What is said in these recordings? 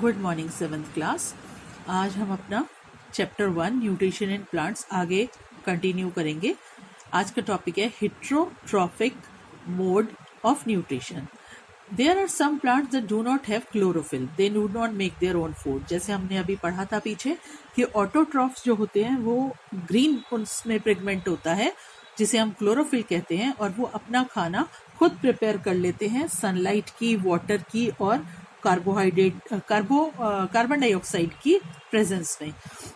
Good morning seventh class. आज हम अपना चैप्टर 1 न्यूट्रिशन इन प्लांट्स आगे कंटिन्यू करेंगे। आज का टॉपिक है heterotrophic mode of nutrition. There are some plants that do not have chlorophyll, they do not make their own food. जैसे हमने अभी पढ़ा था पीछे कि ऑटोट्रॉफ्स जो होते हैं वो ग्रीन उसमें पिगमेंट होता है जिसे हम क्लोरोफिल कहते हैं, और वो अपना खाना खुद प्रिपेयर कर लेते हैं सनलाइट की, वाटर की और कार्बन डाइऑक्साइड की प्रेजेंस में।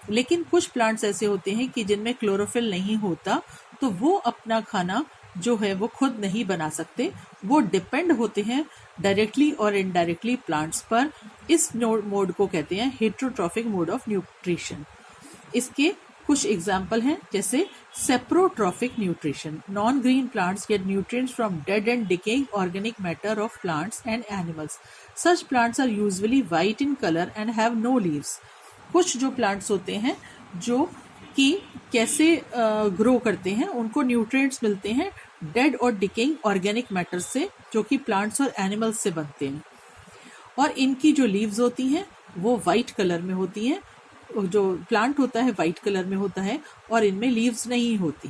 लेकिन कुछ प्लांट्स ऐसे होते हैं कि जिनमें क्लोरोफिल नहीं होता, तो वो अपना खाना जो है वो खुद नहीं बना सकते, वो डिपेंड होते हैं डायरेक्टली और इनडायरेक्टली प्लांट्स पर। इस मोड को कहते हैं हेट्रोट्रॉफिक मोड ऑफ न्यूट्रिशन। इसके कुछ एग्जाम्पल हैं, जैसे saprotrophic nutrition. Non green plants get nutrients from dead and decaying organic matter of plants and animals. Such plants are usually white in colour and have no leaves. कुछ जो plants होते हैं जो कि कैसे ग्रो करते हैं, उनको न्यूट्रिएंट्स मिलते हैं डेड और डिकेइंग ऑर्गेनिक मैटर से, जो कि प्लांट्स और एनिमल्स से बनते हैं। और इनकी जो लीव्स होती हैं वो वाइट कलर में होती हैं। जो प्लांट होता है वाइट कलर में होता है और इनमें लीव्स नहीं होती।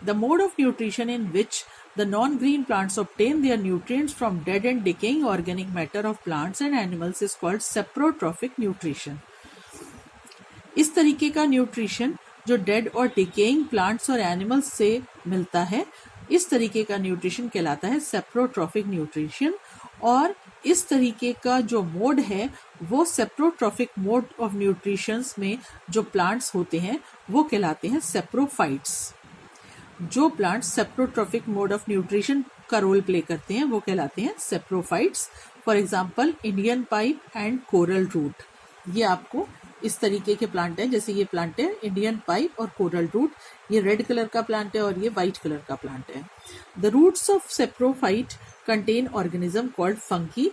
The mode of nutrition in which the non green plants obtain their nutrients from dead and decaying organic matter of plants and animals is called saprotrophic nutrition. इस तरीके का न्यूट्रिशन जो डेड और डिकेइंग प्लांट्स और animals से मिलता है, इस तरीके का न्यूट्रिशन कहलाता है सेप्रोट्रॉफिक न्यूट्रिशन। और इस तरीके का जो मोड है वो सेप्रोट्रॉफिक मोड ऑफ न्यूट्रिशंस में जो प्लांट्स होते हैं वो कहलाते हैं सेप्रोफाइट्स। जो plants saprotrophic mode of nutrition का रोल प्ले करते हैं वो कहलाते हैं saprophytes. For example Indian pipe and coral root. ये आपको इस तरीके के प्लांट हैं, जैसे ये प्लांट है इंडियन पाइप और कोरल रूट। ये रेड कलर का प्लांट है और ये व्हाइट कलर का प्लांट है। The roots of saprophyte contain organism called fungi.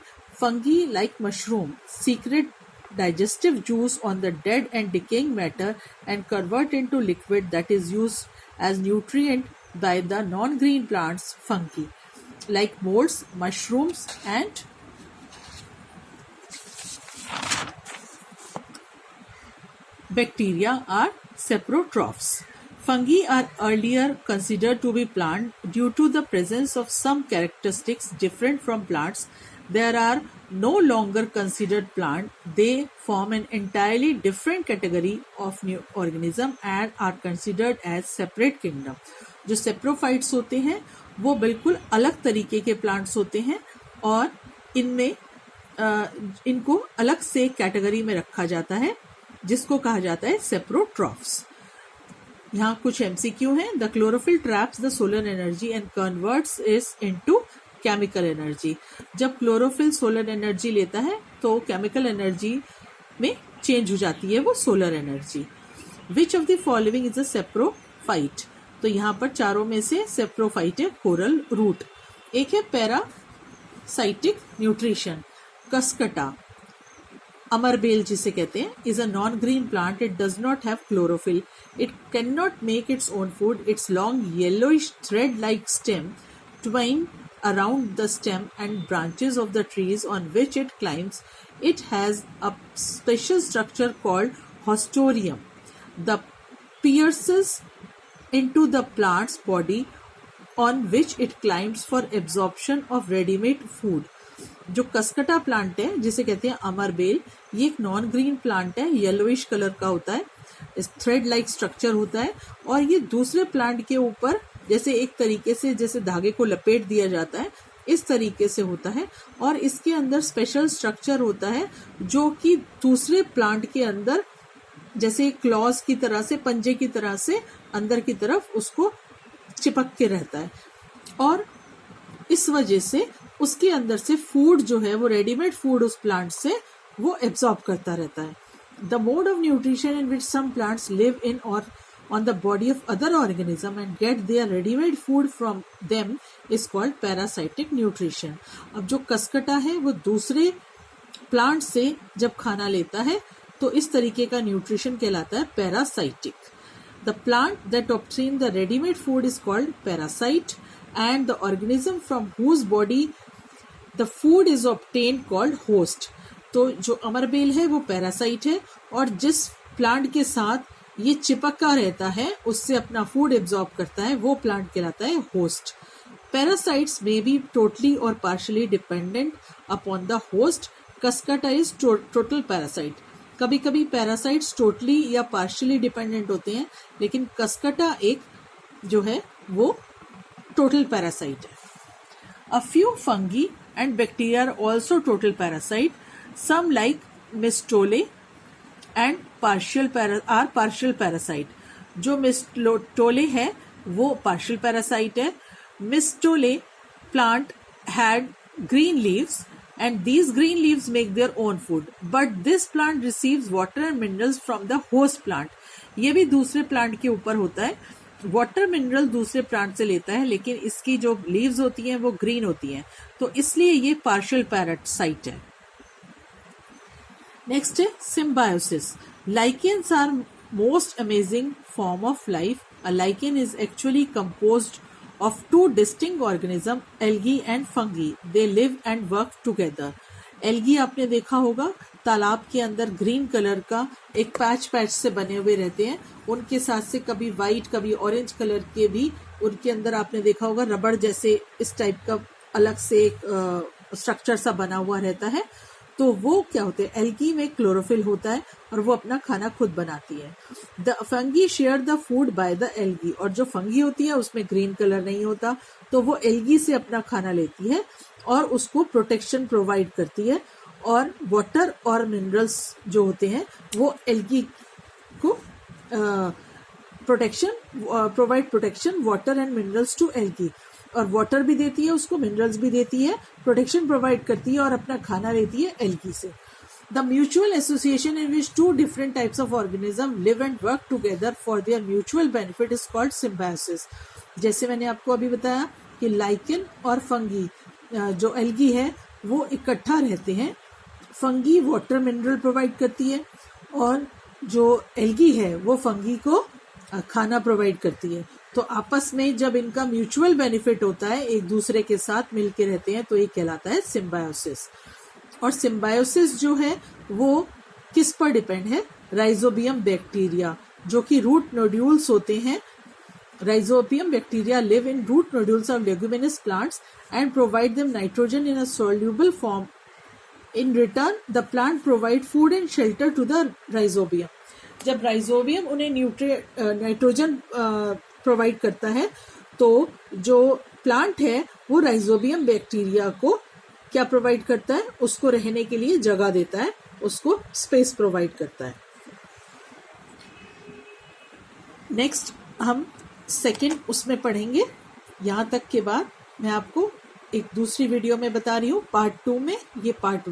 Fungi, like mushroom, secrete digestive juice on the dead and decaying matter and convert into liquid that is used as nutrient by the non-green plants fungi, like molds, mushrooms and bacteria are saprotrophs. Fungi are earlier considered to be plant due to the presence of some characteristics different from plants. There are no longer considered plant. They form an entirely different category of new organism and are considered as separate kingdom. जो saprophytes होते हैं वो बिल्कुल अलग तरीके के plants होते हैं और इनमें इनको अलग से कैटेगरी में रखा जाता है, जिसको कहा जाता है सेप्रोट्रॉफ्स। यहाँ कुछ MCQ हैं। The chlorophyll traps the solar energy and converts it into chemical energy. जब क्लोरोफिल सोलर एनर्जी लेता है तो केमिकल एनर्जी में चेंज हो जाती है वो solar energy. Which of the following is a saprophyte? तो यहाँ पर चारों में से सेप्रोफाइट है कोरल रूट। एक है पैरासाइटिक न्यूट्रिशन। कसकटा, अमरबेल जिसे कहते हैं, is a non-green plant. It does not have chlorophyll. It cannot make its own food. Its long yellowish thread-like stem twine around the stem and branches of the trees on which it climbs. It has a special structure called hostorium. The pierces into the plant's body on which it climbs for absorption of ready-made food. जो Cuscuta plant है जिसे कहते हैं अमरबेल, ये एक non green plant है, yellowish colour का होता है, थ्रेड लाइक स्ट्रक्चर होता है और ये दूसरे प्लांट के ऊपर जैसे एक तरीके से जैसे धागे को लपेट दिया जाता है, इस तरीके से होता है। और इसके अंदर स्पेशल स्ट्रक्चर होता है जो कि दूसरे प्लांट के अंदर जैसे क्लॉज की तरह से, पंजे की तरह से अंदर की तरफ उसको चिपक के रहता है और इस वजह से उसके अंदर से फूड जो है वो रेडीमेड फूड उस प्लांट से वो एब्जॉर्ब करता रहता है। The mode of nutrition in which some plants live in और on the body of other organism and get their readymade food from them is called parasitic nutrition. अब जो Cuscuta है वो दूसरे प्लांट से जब खाना लेता है तो इस तरीके का न्यूट्रिशन कहलाता है parasitic. The plant that obtain the ready-made food is called parasite and the organism from whose body the food is obtained called host. तो जो अमरबेल है वो पैरासाइट है, और जिस प्लांट के साथ ये चिपका रहता है उससे अपना फूड एब्जॉर्ब करता है, वो प्लांट कहलाता है host. Parasites may be totally और partially dependent upon the host. Cuscuta is total parasite. कभी कभी पैरासाइट्स टोटली या पार्शियली डिपेंडेंट होते हैं, लेकिन कस्कटा एक जो है वो टोटल पैरासाइट है। A few fungi and bacteria are also total parasite. Some like mistole and are partial parasite. जो mistole है वो partial parasite है. Mistole plant had green leaves and these green leaves make their own food. But this plant receives water and minerals from the host plant. ये भी दूसरे plant के ऊपर होता है। वाटर मिनरल दूसरे प्लांट से लेता है, लेकिन इसकी जो लीव्स होती हैं वो ग्रीन होती हैं, तो इसलिए ये पार्शियल पैरासाइट है। नेक्स्ट है symbiosis. Lichens are most amazing form of life. A lichen is actually composed of two distinct organism, algae and fungi. They live and work together. Algae आपने देखा होगा, तालाब के अंदर ग्रीन कलर का एक पैच से बने हुए रहते हैं, उनके साथ से कभी वाइट कभी ऑरेंज कलर के भी उनके अंदर आपने देखा होगा रबड़ जैसे इस टाइप का अलग से एक स्ट्रक्चर सा बना हुआ रहता है। तो वो क्या होते हैं, एल्गी में क्लोरोफिल होता है और वो अपना खाना खुद बनाती है। The fungi share the food by the algae. और जो फंगी होती है उसमें ग्रीन कलर नहीं होता, तो वो एल्गी से अपना खाना लेती है और उसको प्रोटेक्शन प्रोवाइड करती है, और वाटर और मिनरल्स जो होते हैं वो एल्गी को protection water and minerals to algae, और वाटर भी देती है उसको, मिनरल्स भी देती है, प्रोटेक्शन प्रोवाइड करती है और अपना खाना लेती है एल्गी से। The mutual association in which two different types of organism live and work together for their mutual benefit is called symbiosis. जैसे मैंने आपको अभी बताया कि लाइकेन और फंगी जो एल्गी है वो इकट्ठा रहते हैं। फंगी वाटर मिनरल प्रोवाइड करती है और जो एल्गी है वो फंगी को खाना प्रोवाइड करती है। तो आपस में जब इनका म्यूचुअल बेनिफिट होता है, एक दूसरे के साथ मिलके रहते हैं, तो ये कहलाता है सिम्बायोसिस। और सिम्बायोसिस जो है वो किस पर डिपेंड है, राइजोबियम बैक्टीरिया, जो कि रूट नोड्यूल्स होते हैं। Rhizobium bacteria live in root nodules of leguminous plants and provide them nitrogen in a soluble form. In return, the plant provide food and shelter to the rhizobium. जब rhizobium उन्हें nitrogen provide करता है, तो जो plant है वो rhizobium bacteria को क्या प्रोवाइड करता है, उसको रहने के लिए जगह देता है, उसको स्पेस प्रोवाइड करता है। नेक्स्ट हम सेकेंड उसमें पढ़ेंगे। यहाँ तक के बाद मैं आपको एक दूसरी वीडियो में बता रही हूँ, पार्ट 2 में, ये पार्ट